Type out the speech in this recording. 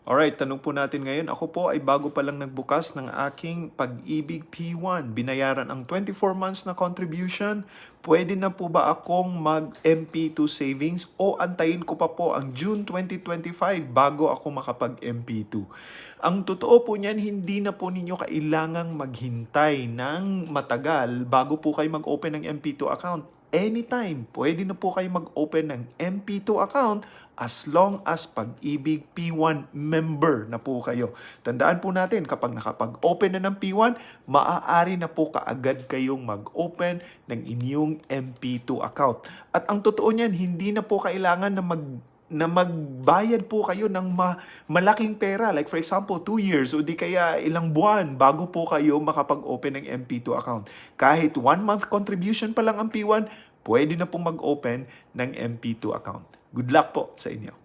Alright, tanong po natin ngayon. Ako po ay bago pa lang nagbukas ng aking Pag-ibig P1. Binayaran ang 24 months na contribution. Pwede na po ba akong mag-MP2 savings o antayin ko pa po ang June 2025 bago ako makapag-MP2? Ang totoo po niyan, hindi na po ninyo kailangang maghintay ng matagal bago po kayo mag-open ng MP2 account. Anytime, pwede na po kayo mag-open ng MP2 account as long as Pag-ibig P1 member na po kayo. Tandaan po natin, kapag nakapag-open na ng P1, maaari na po kaagad kayong mag-open ng inyong MP2 account. At ang totoo niyan, hindi na po kailangan na magbayad po kayo ng malaking pera. Like for example, 2 years o di kaya ilang buwan bago po kayo makapag-open ng MP2 account. Kahit 1 month contribution pa lang ang P1, pwede na po mag-open ng MP2 account. Good luck po sa inyo.